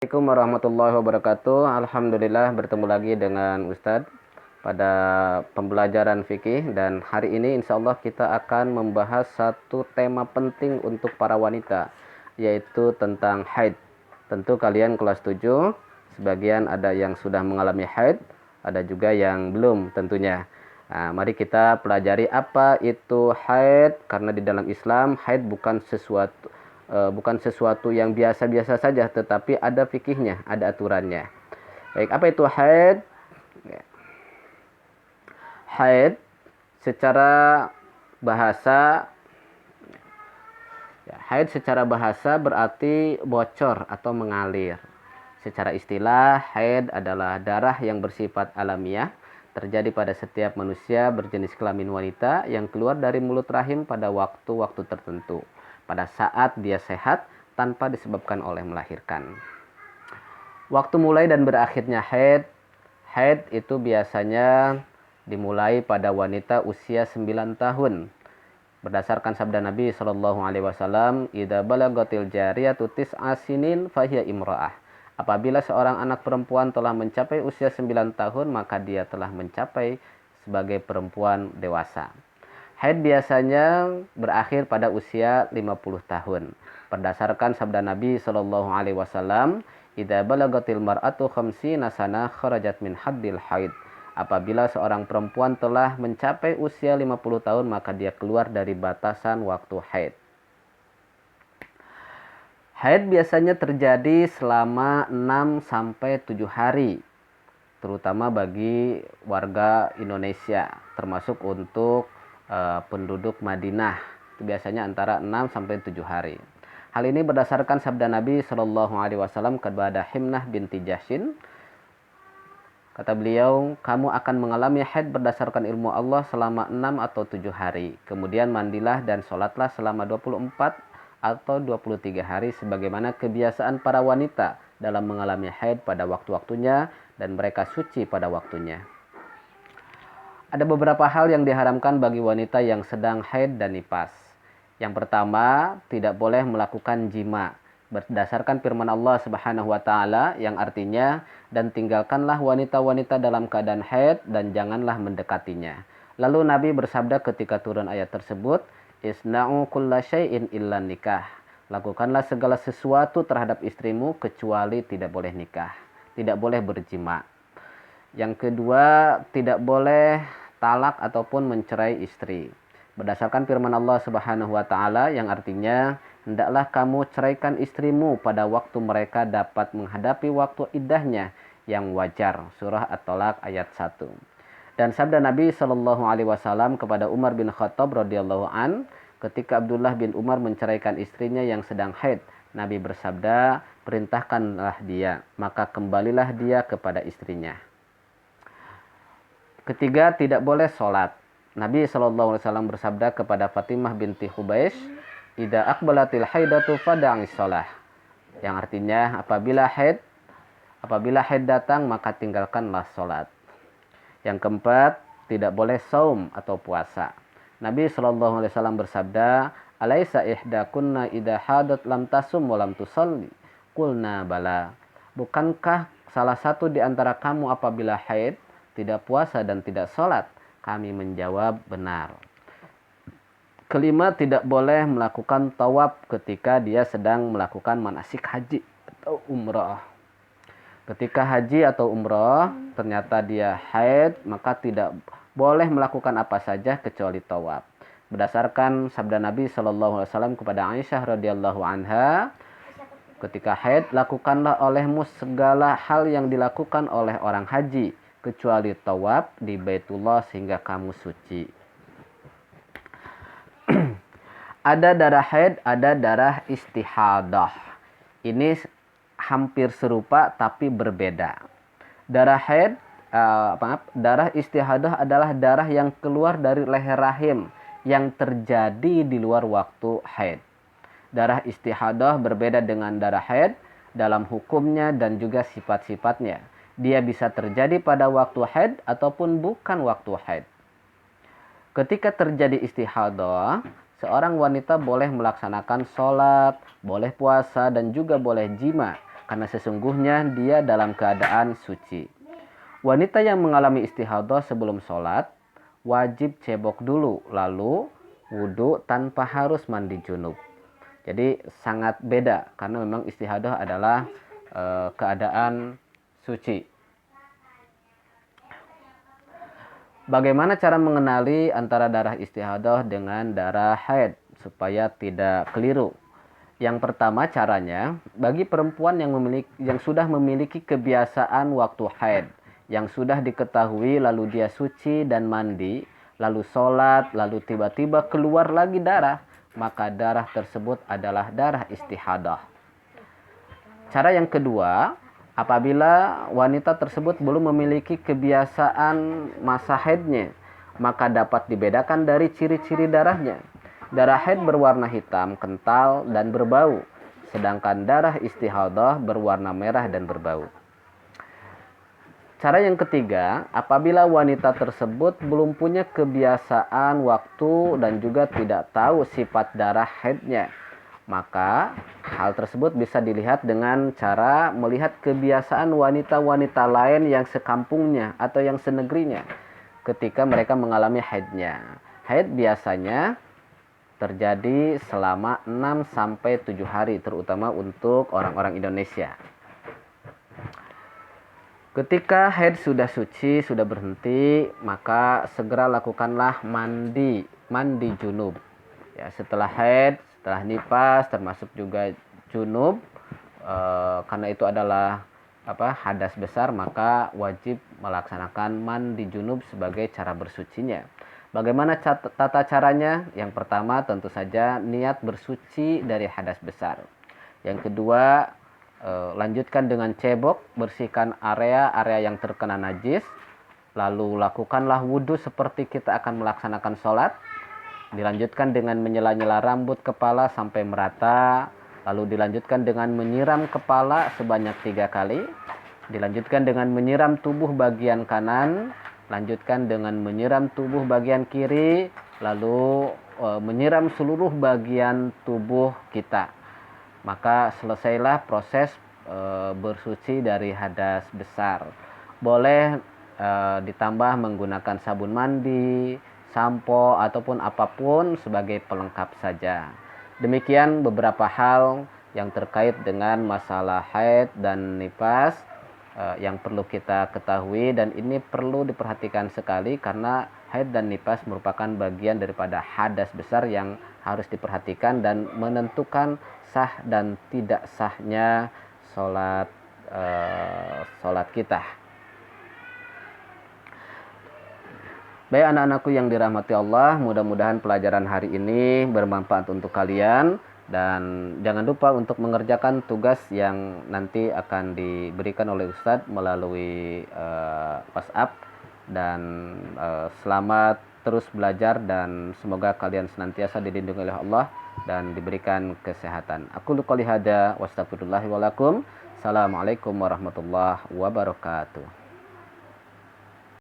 Assalamualaikum warahmatullahi wabarakatuh. Alhamdulillah bertemu lagi dengan Ustadz pada pembelajaran fikih, dan hari ini insya Allah kita akan membahas satu tema penting untuk para wanita, yaitu tentang haid. Tentu kalian kelas 7, sebagian ada yang sudah mengalami haid, ada juga yang belum tentunya. Nah, mari kita pelajari apa itu haid, karena di dalam Islam haid bukan sesuatu yang biasa-biasa saja, tetapi ada fikihnya, ada aturannya. Baik, apa itu haid? Haid secara bahasa, haid secara bahasa berarti bocor atau mengalir. Secara istilah, haid adalah darah yang bersifat alamiah, terjadi pada setiap manusia berjenis kelamin wanita yang keluar dari mulut rahim pada waktu-waktu tertentu, pada saat dia sehat tanpa disebabkan oleh melahirkan. Waktu mulai dan berakhirnya haid itu biasanya dimulai pada wanita usia 9 tahun. Berdasarkan sabda Nabi Shallallahu Alaihi Wasallam, "Idza balagatil jariyatu tis'a sinin fahiya imra'ah." Apabila seorang anak perempuan telah mencapai usia 9 tahun, maka dia telah mencapai sebagai perempuan dewasa. Haid biasanya berakhir pada usia 50 tahun. Berdasarkan sabda Nabi Shallallahu Alaihi Wasallam, "Idza balagatil mar'atu khamsina sana kharajat min haddil haid." Apabila seorang perempuan telah mencapai usia 50 tahun, maka dia keluar dari batasan waktu haid. Haid biasanya terjadi selama 6-7 hari, terutama bagi warga Indonesia, termasuk untuk penduduk Madinah. Itu biasanya antara 6-7 hari. Hal ini berdasarkan sabda Nabi Shallallahu Alaihi Wasallam kepada Himnah binti Jahsyin. Kata beliau, "Kamu akan mengalami haid berdasarkan ilmu Allah selama 6 atau 7 hari. Kemudian mandilah dan sholatlah selama 24 atau 23 hari sebagaimana kebiasaan para wanita dalam mengalami haid pada waktu-waktunya, dan mereka suci pada waktunya." Ada beberapa hal yang diharamkan bagi wanita yang sedang haid dan nifas. Yang pertama, tidak boleh melakukan jima berdasarkan firman Allah Subhanahu wa taala yang artinya, "Dan tinggalkanlah wanita-wanita dalam keadaan haid dan janganlah mendekatinya." Lalu Nabi bersabda ketika turun ayat tersebut, "Isna'u kulla syai'in illa nikah." Lakukanlah segala sesuatu terhadap istrimu kecuali tidak boleh nikah, tidak boleh berjima. Yang kedua, tidak boleh talak ataupun mencerai istri. Berdasarkan firman Allah Subhanahu wa taala yang artinya, "Hendaklah kamu ceraikan istrimu pada waktu mereka dapat menghadapi waktu iddahnya yang wajar." Surah At-Tolak ayat 1. Dan sabda Nabi Shallallahu Alaihi Wasallam kepada Umar bin Khattab radhiyallahu an, ketika Abdullah bin Umar menceraikan istrinya yang sedang haid, Nabi bersabda, "Perintahkanlah dia, maka kembalilah dia kepada istrinya." Ketiga, tidak boleh sholat. Nabi SAW bersabda kepada Fatimah binti Hubeish, "Idza aqbalatil haidatu fada'is sholah." Yang artinya, apabila haid datang, maka tinggalkanlah sholat. Yang keempat, tidak boleh saum atau puasa. Nabi SAW bersabda, "Alaisa ihdakunna idza hadat lam tasum wa lam tusalli?" Qulna bala. Bukankah salah satu di antara kamu apabila haid tidak puasa dan tidak sholat? Kami menjawab, benar. Kelima, tidak boleh melakukan tawaf ketika dia sedang melakukan manasik haji atau umrah. Ketika haji atau umrah ternyata dia haid, maka tidak boleh melakukan apa saja kecuali tawaf. Berdasarkan sabda Nabi SAW kepada Aisyah radhiyallahu anha, ketika haid, lakukanlah olehmu segala hal yang dilakukan oleh orang haji, kecuali tawaf di Baitullah sehingga kamu suci. Ada darah haid, ada darah istihadah. Ini hampir serupa tapi berbeda. Darah haid, darah istihadah adalah darah yang keluar dari leher rahim yang terjadi di luar waktu haid. Darah istihadah berbeda dengan darah haid dalam hukumnya dan juga sifat-sifatnya. Dia bisa terjadi pada waktu haid ataupun bukan waktu haid. Ketika terjadi istihadah, seorang wanita boleh melaksanakan sholat, boleh puasa, dan juga boleh jima. karena sesungguhnya dia dalam keadaan suci. Wanita yang mengalami istihadah sebelum sholat wajib cebok dulu, lalu wudhu tanpa harus mandi junub. Jadi sangat beda karena memang istihadah adalah keadaan suci. Bagaimana cara mengenali antara darah istihadah dengan darah haid supaya tidak keliru? Yang pertama caranya, bagi perempuan yang sudah memiliki kebiasaan waktu haid, yang sudah diketahui lalu dia suci dan mandi, lalu sholat, lalu tiba-tiba keluar lagi darah, maka darah tersebut adalah darah istihadah. Cara yang kedua, apabila wanita tersebut belum memiliki kebiasaan masa haidnya, maka dapat dibedakan dari ciri-ciri darahnya. Darah haid berwarna hitam, kental, dan berbau. Sedangkan darah istihadah berwarna merah dan berbau. Cara yang ketiga, apabila wanita tersebut belum punya kebiasaan waktu dan juga tidak tahu sifat darah haidnya, maka hal tersebut bisa dilihat dengan cara melihat kebiasaan wanita-wanita lain yang sekampungnya atau yang senegerinya ketika mereka mengalami haidnya. Haid biasanya terjadi selama 6-7 hari, terutama untuk orang-orang Indonesia. Ketika haid sudah suci, sudah berhenti, maka segera lakukanlah mandi junub. Ya, setelah haid, setelah nifas, termasuk juga junub, karena itu adalah hadas besar, maka wajib melaksanakan mandi junub sebagai cara bersucinya. Bagaimana tata caranya? Yang pertama tentu saja niat bersuci dari hadas besar. Yang kedua, lanjutkan dengan cebok, bersihkan area yang terkena najis. Lalu lakukanlah wudhu seperti kita akan melaksanakan sholat. Dilanjutkan dengan menyela-nyela rambut kepala sampai merata. Lalu dilanjutkan dengan menyiram kepala sebanyak 3 kali. Dilanjutkan dengan menyiram tubuh bagian kanan. Lanjutkan dengan menyiram tubuh bagian kiri, lalu menyiram seluruh bagian tubuh kita. Maka selesailah proses bersuci dari hadas besar. Boleh ditambah menggunakan sabun mandi, sampo, ataupun apapun sebagai pelengkap saja. Demikian beberapa hal yang terkait dengan masalah haid dan nifas yang perlu kita ketahui, dan ini perlu diperhatikan sekali karena haid dan nifas merupakan bagian daripada hadas besar yang harus diperhatikan dan menentukan sah dan tidak sahnya sholat kita. Baik anak-anakku yang dirahmati Allah, mudah-mudahan pelajaran hari ini bermanfaat untuk kalian. Dan jangan lupa untuk mengerjakan tugas yang nanti akan diberikan oleh Ustadz melalui WhatsApp. Dan selamat terus belajar dan semoga kalian senantiasa dilindungi oleh Allah dan diberikan kesehatan. Aku qouli hada wa astaghfirullahi wa lakum. Assalamualaikum warahmatullahi wabarakatuh.